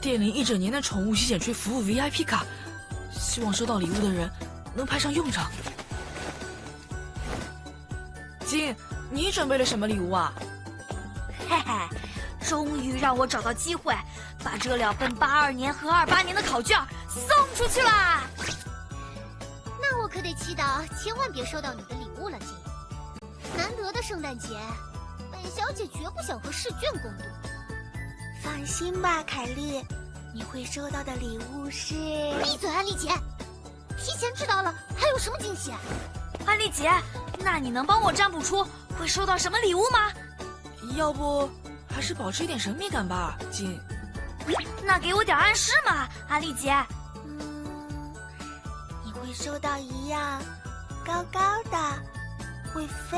店里一整年的宠物洗剪吹服务 VIP 卡，希望收到礼物的人能派上用场。金，你准备了什么礼物啊？嘿嘿，终于让我找到机会，把这2份82年和28年的考卷送出去啦！那我可得祈祷千万别收到你的礼物了，金。难得的圣诞节，本小姐绝不想和试卷共度。放心吧，凯莉，你会收到的礼物是……闭嘴，安丽姐！提前知道了，还有什么惊喜？安丽姐，那你能帮我占卜出会收到什么礼物吗？要不还是保持一点神秘感吧，金。那给我点暗示嘛，安丽姐。你会收到一样高高的、会飞、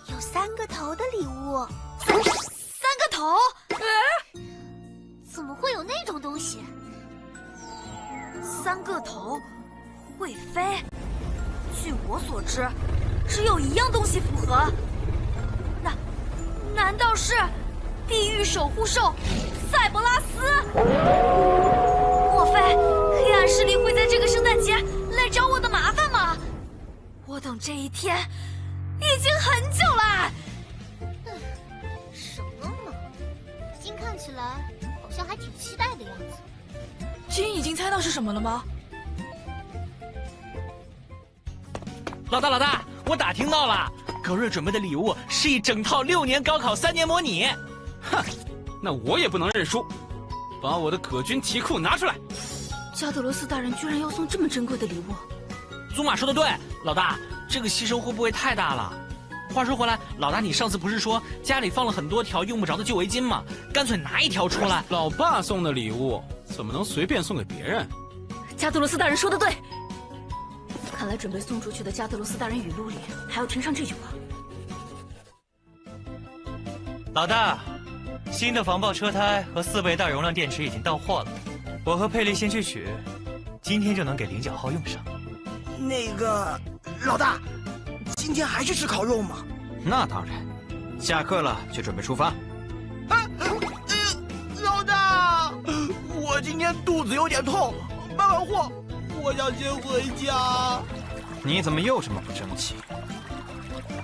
有3个头的礼物。3个头？怎么会有那种东西？3个头，会飞。据我所知，只有一样东西符合。难道是地狱守护兽塞博拉斯？莫非黑暗势力会在这个圣诞节来找我的麻烦吗？我等这一天已经很久了。什么嘛，金看起来好像还挺期待的样子。金已经猜到是什么了吗？老大，我打听到了，格瑞准备的礼物是一整套6年高考3年模拟。哼，那我也不能认输，把我的可军题库拿出来。加德罗斯大人居然要送这么珍贵的礼物。祖玛说的对，老大，这个牺牲会不会太大了？话说回来，老大，你上次不是说家里放了很多条用不着的旧围巾吗？干脆拿一条出来。老爸送的礼物怎么能随便送给别人？加德罗斯大人说的对。看来准备送出去的加德罗斯大人语录里还要填上这句话。老大，新的防爆车胎和4倍大容量电池已经到货了，我和佩丽先去取，今天就能给菱角号用上。那个，老大，今天还是吃烤肉吗？那当然，下课了就准备出发。老大，我今天肚子有点痛，卖完货我想先回家。你怎么又这么不争气？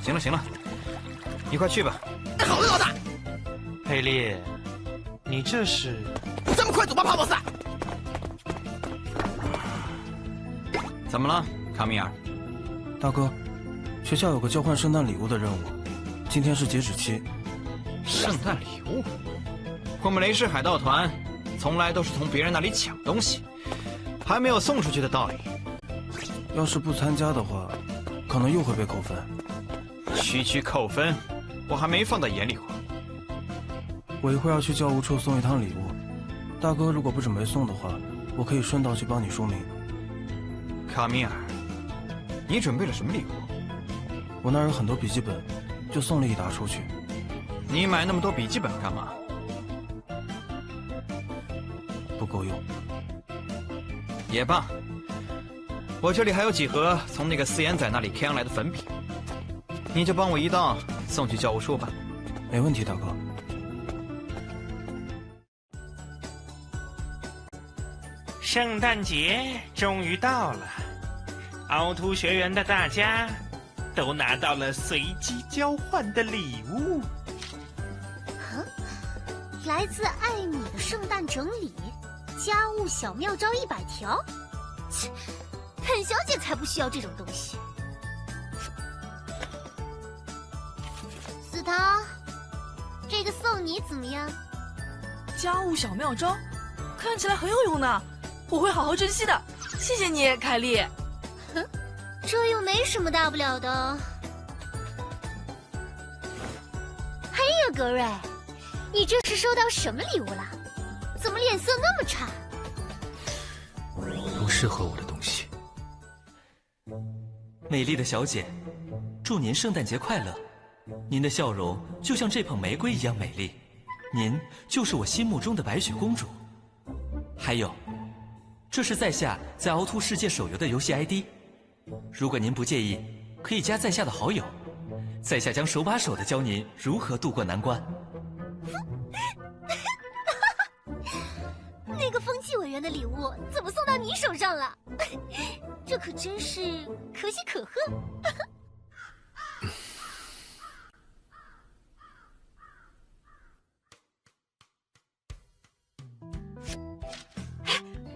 行了，你快去吧。好的，老大。佩丽，你这是……咱们快走吧，帕博斯。怎么了，卡米尔？大哥，学校有个交换圣诞礼物的任务，今天是截止期。圣诞礼物？我们雷氏海盗团从来都是从别人那里抢东西，还没有送出去的道理。要是不参加的话，可能又会被扣分。区扣分，我还没放在眼里过。我一会儿要去教务处送一趟礼物，大哥如果不准备送的话，我可以顺道去帮你说明。卡米尔，你准备了什么礼物？我那儿有很多笔记本，就送了一沓出去。你买那么多笔记本干嘛？不够用。也罢，我这里还有几盒从那个四眼仔那里开上来的粉笔，你就帮我一道送去教务处吧。没问题，大哥。圣诞节终于到了，凹凸学园的大家都拿到了随机交换的礼物。来自艾米的圣诞整理，家务小妙招100条。切，本小姐才不需要这种东西。司汤，这个送你怎么样？家务小妙招，看起来很有用呢，我会好好珍惜的。谢谢你，凯莉。哼，这又没什么大不了的。哎呀，格瑞，你这是收到什么礼物了？怎么脸色那么差？不适合我的东西。美丽的小姐，祝您圣诞节快乐！您的笑容就像这捧玫瑰一样美丽，您就是我心目中的白雪公主。还有，这是在下在凹凸世界手游的游戏 ID， 如果您不介意，可以加在下的好友，在下将手把手的教您如何渡过难关。那个风纪委员的礼物怎么送到你手上了？这可真是可喜可贺。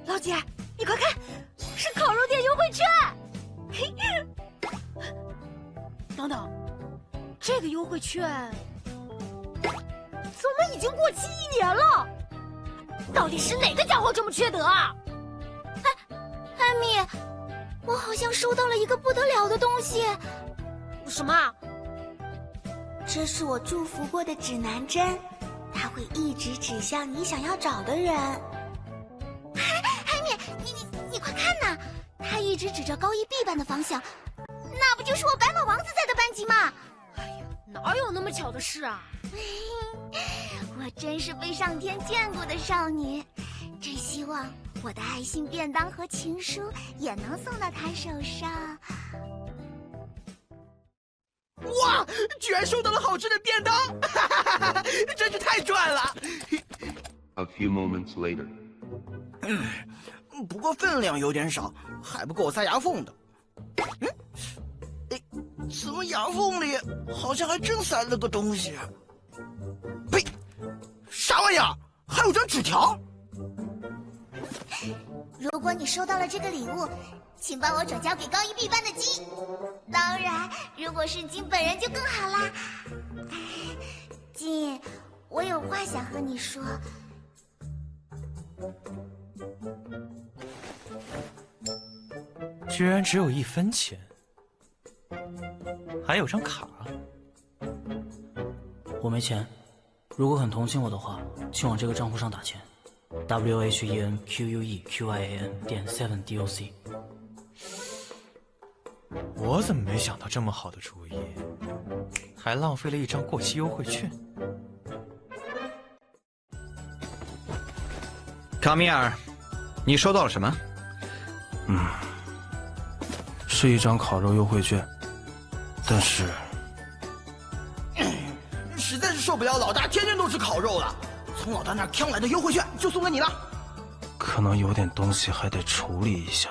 老姐，你快看，是烤肉店优惠券！等等，这个优惠券怎么已经过期1年了？到底是哪个家伙这么缺德啊？艾米，我好像收到了一个不得了的东西。什么？这是我祝福过的指南针，它会一直指向你想要找的人。艾米，你快看呐，它一直指着高一 B 班的方向，那不就是我白马王子在的班级吗？哎呀，哪有那么巧的事啊？我真是被上天眷顾的少女，真希望我的爱心便当和情书也能送到她手上。哇，居然收到了好吃的便当，真是太赚了。A few moments later. 不过分量有点少，还不够我塞牙缝的。怎么牙缝里好像还真塞了个东西？呸！啥玩意儿？还有张纸条。如果你收到了这个礼物，请帮我转交给高一 B 班的金。当然，如果是金本人就更好啦。金，我有话想和你说。居然只有1分钱，还有张卡。我没钱，如果很同情我的话，请往这个账户上打钱 WHENQUEQUIAN.7DOC。我怎么没想到这么好的主意，还浪费了一张过期优惠券。卡米尔，你收到了什么？是一张烤肉优惠券，但是实在是受不了老大天天都吃烤肉了，从老大那儿抢来的优惠券就送给你了。可能有点东西还得处理一下。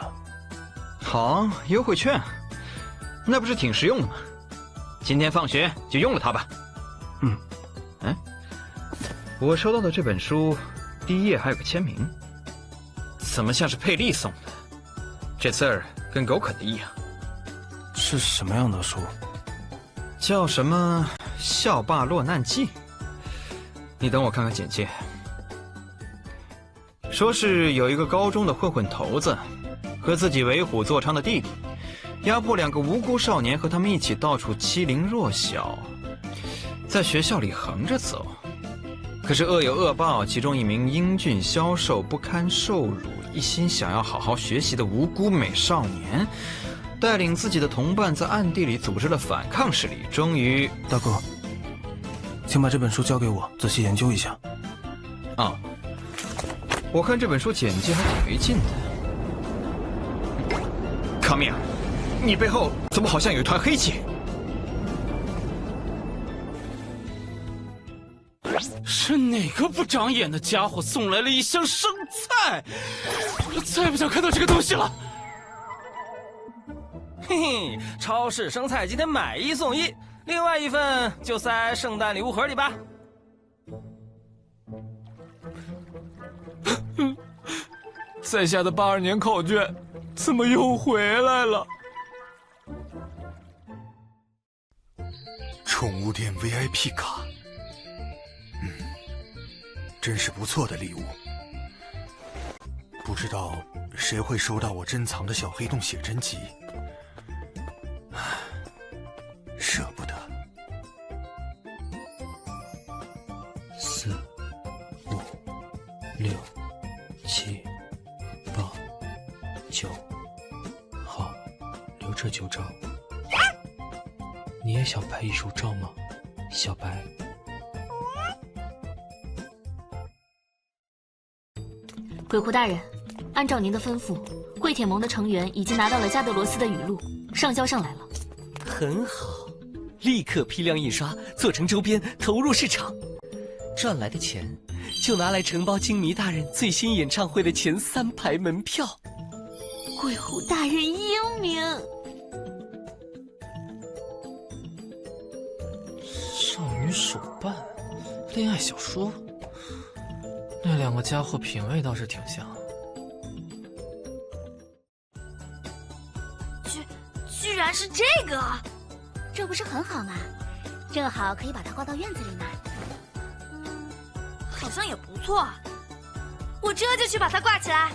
好，优惠券，那不是挺实用的吗？今天放学就用了它吧。我收到的这本书，第1页还有个签名，怎么像是佩丽送的？这字儿跟狗啃的一样。是什么样的书？叫什么《校霸落难记》？你等我看看简介。说是有一个高中的混混头子，和自己为虎作伥的弟弟，压迫2个无辜少年，和他们一起到处欺凌弱小，在学校里横着走。可是恶有恶报，其中一名英俊消瘦、不堪受辱、一心想要好好学习的无辜美少年，带领自己的同伴在暗地里组织了反抗势力，终于……大哥，请把这本书交给我，仔细研究一下。我看这本书简介还挺没劲的。卡米尔，你背后怎么好像有一团黑气？是哪个不长眼的家伙送来了一箱生菜？我再不想看到这个东西了。嘿嘿，超市生菜今天买1送1，另外1份就塞圣诞礼物盒里吧。在下的82年考卷怎么又回来了？宠物店 VIP 卡，真是不错的礼物。不知道谁会收到我珍藏的小黑洞写真集，舍不得。4、5、6、7、8、9，好，留这9张。你也想拍艺术照吗，小白？鬼狐大人，按照您的吩咐，跪铁盟的成员已经拿到了加德罗斯的语录，上交上来了。很好，立刻批量印刷，做成周边，投入市场。赚来的钱，就拿来承包金迷大人最新演唱会的前3排门票。鬼狐大人英明。少女手办，恋爱小说，那2个家伙品味倒是挺像。居然是这个，这不是很好吗？正好可以把它挂到院子里呢。好像也不错。我这就去把它挂起来。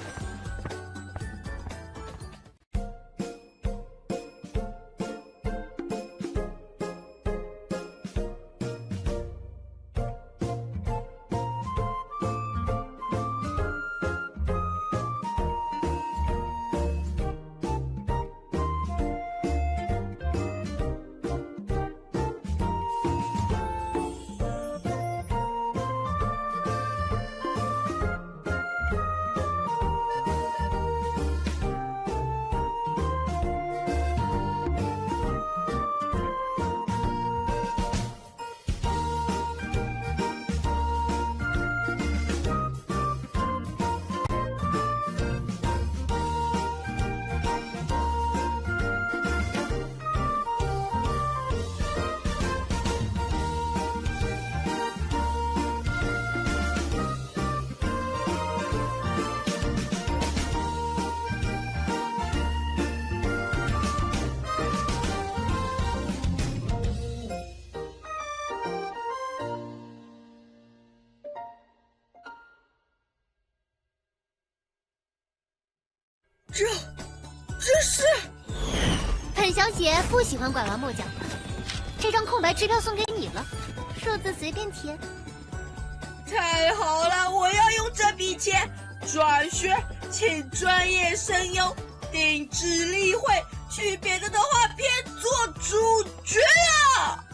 这是本小姐不喜欢拐弯抹角的，这张空白支票送给你了，数字随便填。太好了，我要用这笔钱转学，请专业声优定制例会，去别的动画片做主角啊！